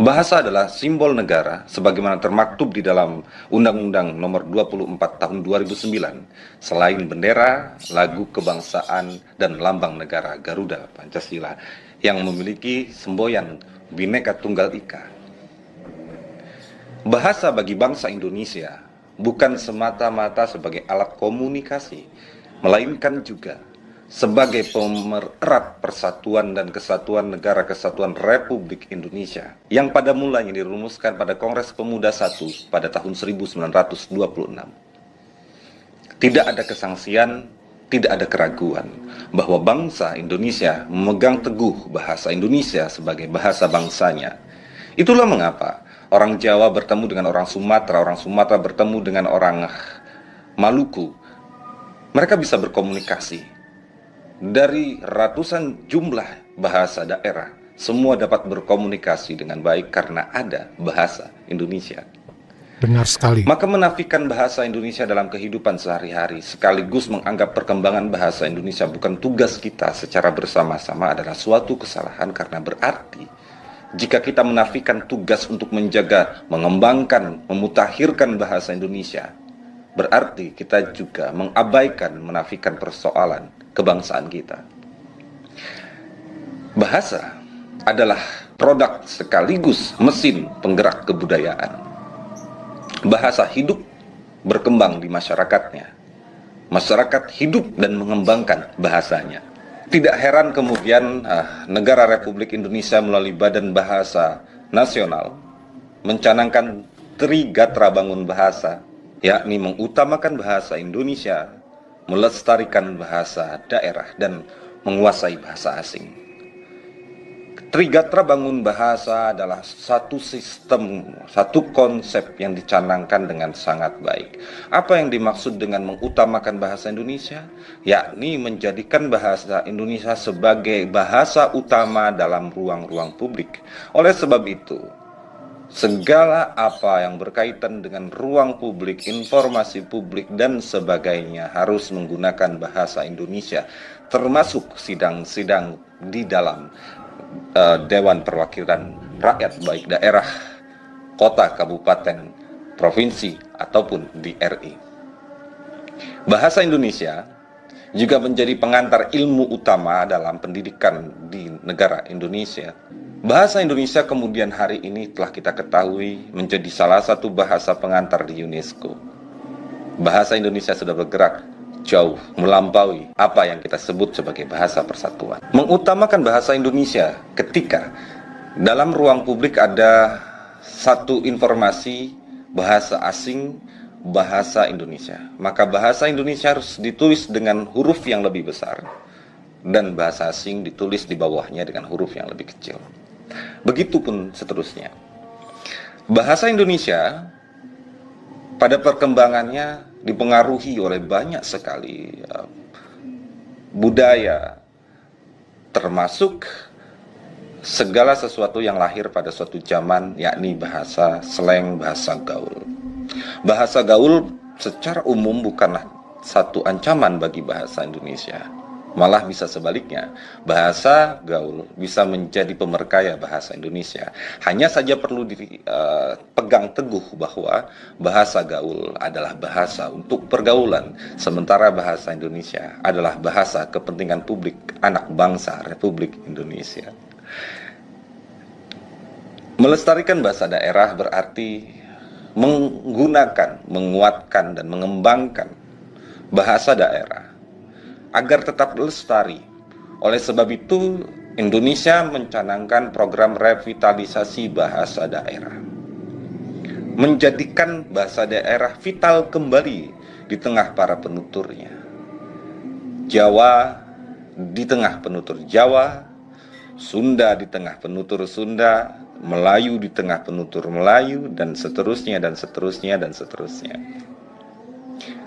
Bahasa adalah simbol negara sebagaimana termaktub di dalam Undang-Undang Nomor 24 Tahun 2009. Selain bendera, lagu kebangsaan, dan lambang negara Garuda Pancasila yang memiliki semboyan Bhinneka Tunggal Ika. Bahasa bagi bangsa Indonesia bukan semata-mata sebagai alat komunikasi, melainkan juga sebagai pemererat persatuan dan kesatuan negara kesatuan Republik Indonesia yang pada mulanya dirumuskan pada Kongres Pemuda I pada tahun 1926. Tidak ada kesangsian, tidak ada keraguan bahwa bangsa Indonesia memegang teguh bahasa Indonesia sebagai bahasa bangsanya. Itulah mengapa orang Jawa bertemu dengan orang Sumatera bertemu dengan orang Maluku. Mereka bisa berkomunikasi. Dari ratusan jumlah bahasa daerah, semua dapat berkomunikasi dengan baik karena ada bahasa Indonesia. Benar sekali. Maka menafikan bahasa Indonesia dalam kehidupan sehari-hari sekaligus menganggap perkembangan bahasa Indonesia bukan tugas kita secara bersama-sama adalah suatu kesalahan karena berarti jika kita menafikan tugas untuk menjaga, mengembangkan, memutakhirkan bahasa Indonesia, berarti kita juga mengabaikan, menafikan persoalan kebangsaan kita. Bahasa adalah produk sekaligus mesin penggerak kebudayaan. Bahasa hidup berkembang di masyarakatnya. Masyarakat hidup dan mengembangkan bahasanya. Tidak heran kemudian negara Republik Indonesia melalui Badan Bahasa Nasional mencanangkan Trigatra Bangun Bahasa, yakni mengutamakan bahasa Indonesia, melestarikan bahasa daerah, dan menguasai bahasa asing. Trigatra Bangun Bahasa adalah satu sistem, satu konsep yang dicanangkan dengan sangat baik. Apa yang dimaksud dengan mengutamakan bahasa Indonesia? Yakni menjadikan bahasa Indonesia sebagai bahasa utama dalam ruang-ruang publik. Oleh sebab itu, segala apa yang berkaitan dengan ruang publik, informasi publik, dan sebagainya harus menggunakan bahasa Indonesia, termasuk sidang-sidang di dalam Dewan Perwakilan Rakyat, baik daerah, kota, kabupaten, provinsi, ataupun di RI. Bahasa Indonesia juga menjadi pengantar ilmu utama dalam pendidikan di negara Indonesia. Bahasa Indonesia kemudian hari ini telah kita ketahui menjadi salah satu bahasa pengantar di UNESCO. Bahasa Indonesia sudah bergerak jauh melampaui apa yang kita sebut sebagai bahasa persatuan. Mengutamakan bahasa Indonesia ketika dalam ruang publik ada satu informasi bahasa asing, bahasa Indonesia. Maka bahasa Indonesia harus ditulis dengan huruf yang lebih besar dan bahasa asing ditulis di bawahnya dengan huruf yang lebih kecil. Begitupun seterusnya. Bahasa Indonesia pada perkembangannya dipengaruhi oleh banyak sekali budaya, termasuk segala sesuatu yang lahir pada suatu zaman, yakni bahasa slang, bahasa gaul. Bahasa gaul secara umum bukanlah satu ancaman bagi bahasa Indonesia. Malah bisa sebaliknya, bahasa gaul bisa menjadi pemerkaya bahasa Indonesia. Hanya saja perlu dipegang teguh bahwa bahasa gaul adalah bahasa untuk pergaulan, sementara bahasa Indonesia adalah bahasa kepentingan publik anak bangsa Republik Indonesia. Melestarikan bahasa daerah berarti menggunakan, menguatkan, dan mengembangkan bahasa daerah agar tetap lestari. Oleh sebab itu, Indonesia mencanangkan program revitalisasi bahasa daerah, menjadikan bahasa daerah vital kembali di tengah para penuturnya. Jawa di tengah penutur Jawa, Sunda di tengah penutur Sunda, Melayu di tengah penutur Melayu, dan seterusnya, dan seterusnya, dan seterusnya.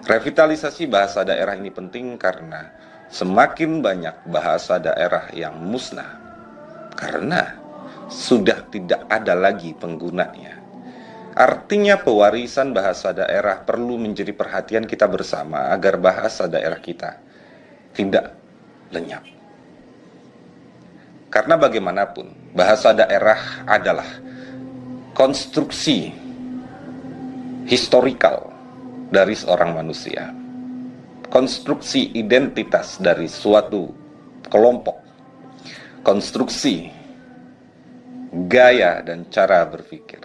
Revitalisasi bahasa daerah ini penting karena semakin banyak bahasa daerah yang musnah karena sudah tidak ada lagi penggunanya. Artinya pewarisan bahasa daerah perlu menjadi perhatian kita bersama agar bahasa daerah kita tidak lenyap. Karena bagaimanapun bahasa daerah adalah konstruksi historikal dari seorang manusia, konstruksi identitas dari suatu kelompok, konstruksi gaya dan cara berpikir.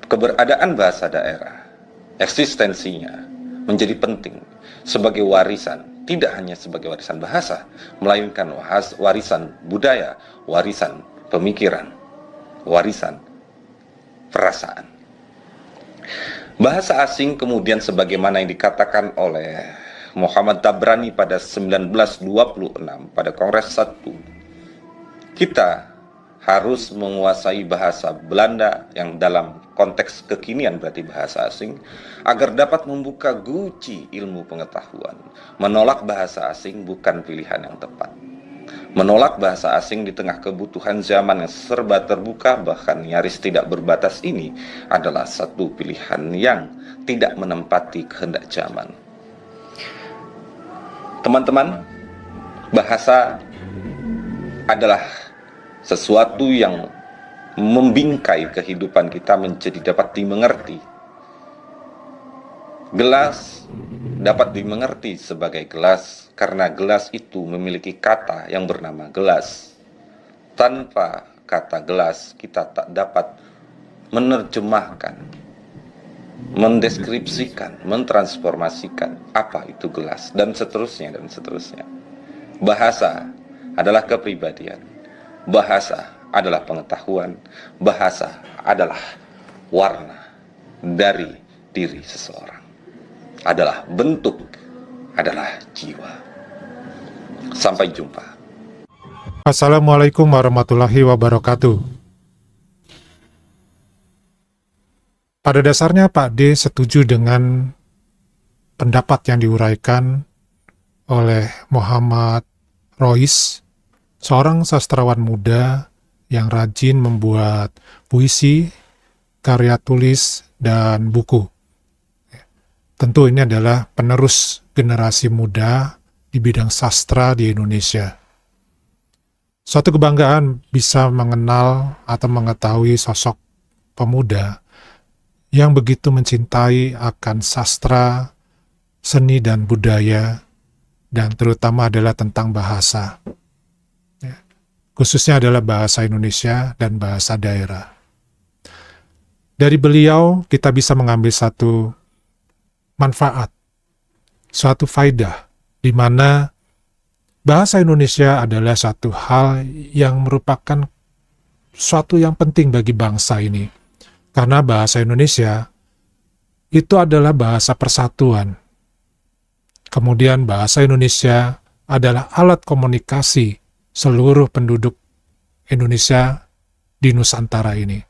Keberadaan bahasa daerah, eksistensinya menjadi penting sebagai warisan, tidak hanya sebagai warisan bahasa, melainkan warisan budaya, warisan pemikiran, warisan perasaan. Bahasa asing kemudian sebagaimana yang dikatakan oleh Muhammad Tabrani pada 1926 pada Kongres 1, kita harus menguasai bahasa Belanda yang dalam konteks kekinian berarti bahasa asing, agar dapat membuka guci ilmu pengetahuan. Menolak bahasa asing bukan pilihan yang tepat. Menolak bahasa asing di tengah kebutuhan zaman yang serba terbuka bahkan nyaris tidak berbatas ini adalah satu pilihan yang tidak menempati kehendak zaman. Teman-teman, bahasa adalah sesuatu yang membingkai kehidupan kita menjadi dapat dimengerti. Gelas dapat dimengerti sebagai gelas karena gelas itu memiliki kata yang bernama gelas. Tanpa kata gelas, kita tak dapat menerjemahkan, mendeskripsikan, mentransformasikan apa itu gelas, dan seterusnya, dan seterusnya. Bahasa adalah kepribadian. Bahasa adalah pengetahuan, bahasa adalah warna dari diri seseorang, adalah bentuk, adalah jiwa. Sampai jumpa. Assalamualaikum warahmatullahi wabarakatuh. Pada dasarnya Pak D setuju dengan pendapat yang diuraikan oleh Muhammad Rois, seorang sastrawan muda yang rajin membuat puisi, karya tulis, dan buku. Tentu ini adalah penerus generasi muda di bidang sastra di Indonesia. Suatu kebanggaan bisa mengenal atau mengetahui sosok pemuda yang begitu mencintai akan sastra, seni dan budaya, dan terutama adalah tentang bahasa. Khususnya adalah bahasa Indonesia dan bahasa daerah. Dari beliau kita bisa mengambil satu manfaat, suatu faidah, di mana bahasa Indonesia adalah satu hal yang merupakan suatu yang penting bagi bangsa ini. Karena bahasa Indonesia itu adalah bahasa persatuan. Kemudian bahasa Indonesia adalah alat komunikasi seluruh penduduk Indonesia di Nusantara ini.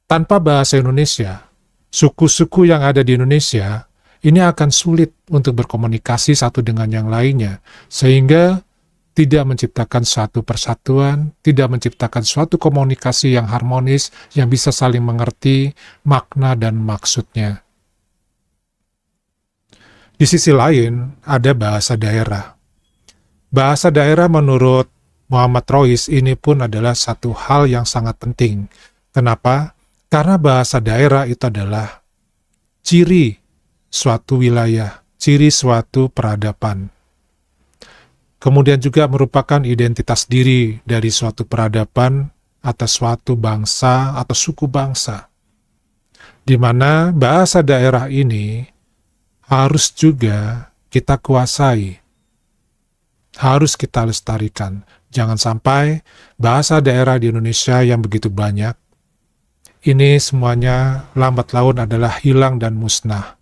Tanpa bahasa Indonesia, suku-suku yang ada di Indonesia ini akan sulit untuk berkomunikasi satu dengan yang lainnya, sehingga tidak menciptakan suatu persatuan, tidak menciptakan suatu komunikasi yang harmonis, yang bisa saling mengerti makna dan maksudnya. Di sisi lain, ada bahasa daerah. Bahasa daerah menurut Muhammad Rois ini pun adalah satu hal yang sangat penting. Kenapa? Karena bahasa daerah itu adalah ciri suatu wilayah, ciri suatu peradaban. Kemudian juga merupakan identitas diri dari suatu peradaban atau suatu bangsa atau suku bangsa. Di mana bahasa daerah ini harus juga kita kuasai, harus kita lestarikan. Jangan sampai bahasa daerah di Indonesia yang begitu banyak, ini semuanya lambat laun adalah hilang dan musnah.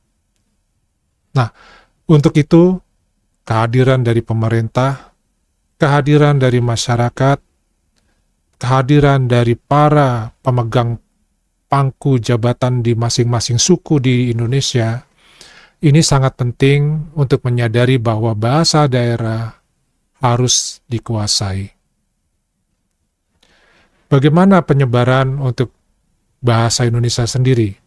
Nah, untuk itu, kehadiran dari pemerintah, kehadiran dari masyarakat, kehadiran dari para pemegang pangku jabatan di masing-masing suku di Indonesia, ini sangat penting untuk menyadari bahwa bahasa daerah harus dikuasai. Bagaimana penyebaran untuk bahasa Indonesia sendiri?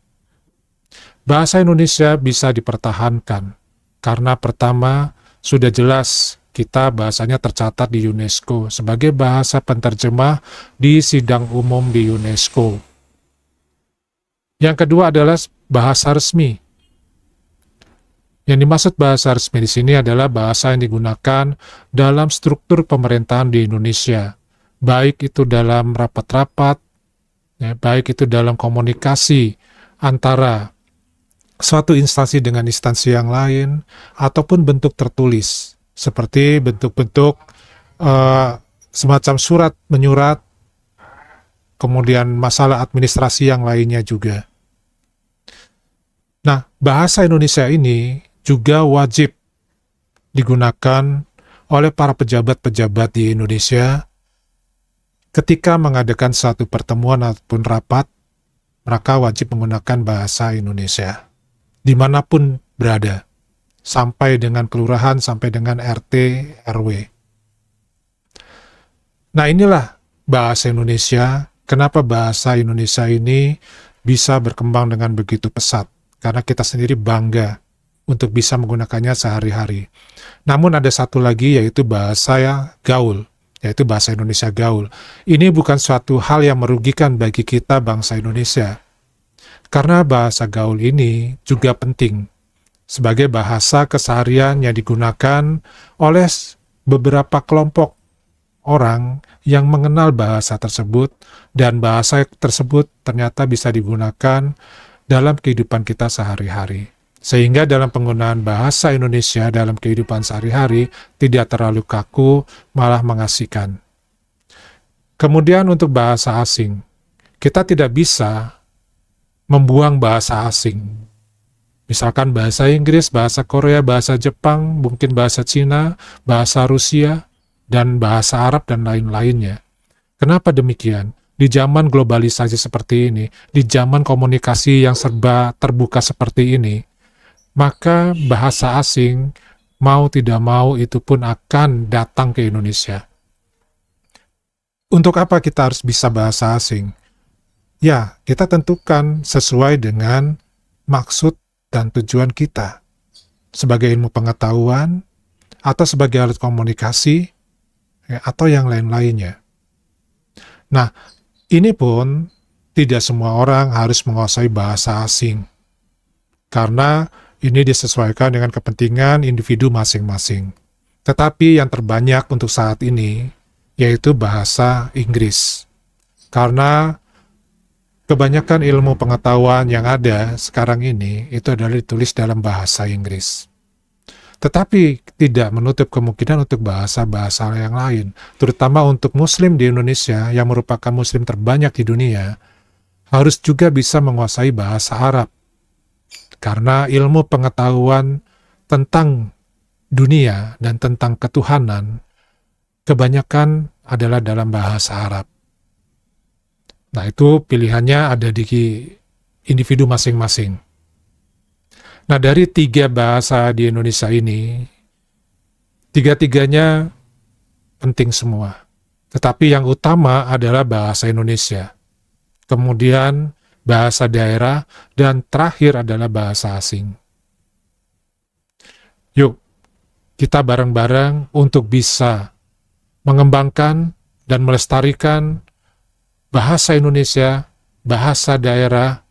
Bahasa Indonesia bisa dipertahankan karena pertama, sudah jelas kita bahasanya tercatat di UNESCO sebagai bahasa penterjemah di sidang umum di UNESCO. Yang kedua adalah bahasa resmi. Yang dimaksud bahasa resmi di sini adalah bahasa yang digunakan dalam struktur pemerintahan di Indonesia, baik itu dalam rapat-rapat, ya, baik itu dalam komunikasi antara suatu instansi dengan instansi yang lain, ataupun bentuk tertulis, seperti bentuk-bentuk semacam surat menyurat, kemudian masalah administrasi yang lainnya juga. Nah, bahasa Indonesia ini juga wajib digunakan oleh para pejabat-pejabat di Indonesia ketika mengadakan suatu pertemuan ataupun rapat. Mereka wajib menggunakan bahasa Indonesia dimanapun berada, sampai dengan kelurahan, sampai dengan RT, RW. Nah, inilah bahasa Indonesia. Kenapa bahasa Indonesia ini bisa berkembang dengan begitu pesat? Karena kita sendiri bangga untuk bisa menggunakannya sehari-hari. Namun ada satu lagi, yaitu bahasa gaul, yaitu bahasa Indonesia gaul. Ini bukan suatu hal yang merugikan bagi kita bangsa Indonesia, karena bahasa gaul ini juga penting sebagai bahasa keseharian yang digunakan oleh beberapa kelompok orang yang mengenal bahasa tersebut, dan bahasa tersebut ternyata bisa digunakan dalam kehidupan kita sehari-hari. Sehingga dalam penggunaan bahasa Indonesia dalam kehidupan sehari-hari tidak terlalu kaku, malah mengasihkan. Kemudian untuk bahasa asing, kita tidak bisa membuang bahasa asing. Misalkan bahasa Inggris, bahasa Korea, bahasa Jepang, mungkin bahasa Cina, bahasa Rusia, dan bahasa Arab, dan lain-lainnya. Kenapa demikian? Di zaman globalisasi seperti ini, di zaman komunikasi yang serba terbuka seperti ini, maka bahasa asing, mau tidak mau, itu pun akan datang ke Indonesia. Untuk apa kita harus bisa bahasa asing? Ya, kita tentukan sesuai dengan maksud dan tujuan kita. Sebagai ilmu pengetahuan, atau sebagai alat komunikasi, ya, atau yang lain-lainnya. Nah, ini pun tidak semua orang harus menguasai bahasa asing, karena ini disesuaikan dengan kepentingan individu masing-masing. Tetapi yang terbanyak untuk saat ini yaitu bahasa Inggris, karena kebanyakan ilmu pengetahuan yang ada sekarang ini itu adalah ditulis dalam bahasa Inggris. Tetapi tidak menutup kemungkinan untuk bahasa-bahasa yang lain, terutama untuk Muslim di Indonesia yang merupakan Muslim terbanyak di dunia, harus juga bisa menguasai bahasa Arab. Karena ilmu pengetahuan tentang dunia dan tentang ketuhanan kebanyakan adalah dalam bahasa Arab. Nah, itu pilihannya ada di individu masing-masing. Nah, dari 3 bahasa di Indonesia ini, 3-tiganya penting semua. Tetapi yang utama adalah bahasa Indonesia. Kemudian bahasa daerah, dan terakhir adalah bahasa asing. Yuk, kita bareng-bareng untuk bisa mengembangkan dan melestarikan bahasa Indonesia, bahasa daerah,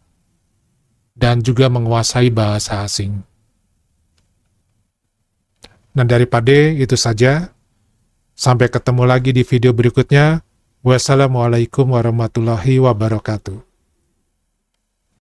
dan juga menguasai bahasa asing. Nah, daripada itu saja. Sampai ketemu lagi di video berikutnya. Wassalamualaikum warahmatullahi wabarakatuh.